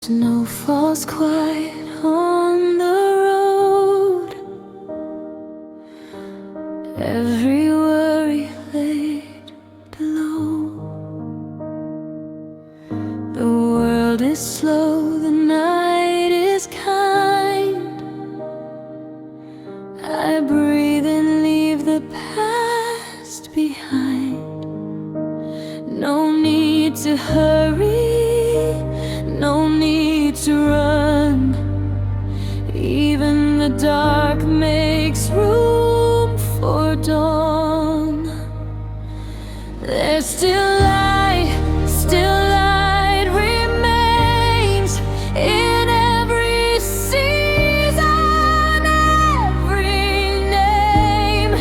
Snow falls quiet on the road, every worry laid low. The world is slow, the night is kind. I breathe and leave the past behind. No need to hurry, no need to run. Even the dark makes room for dawn. There's still light remains in every season, every name.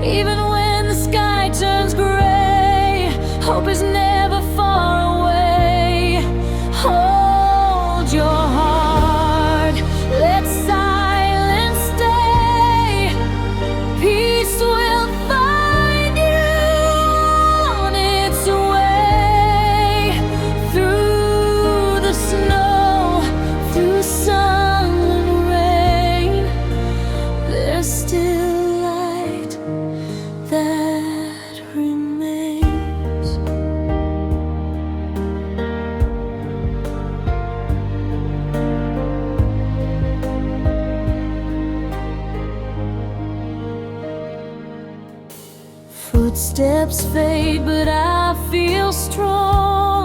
Even when the sky turns gray, hope is never far away. Hold your heart, let silence stay. Peace will find you on its way. Through the snow, through sun and rain, there's still light that remains. Footsteps fade, but I feel strong.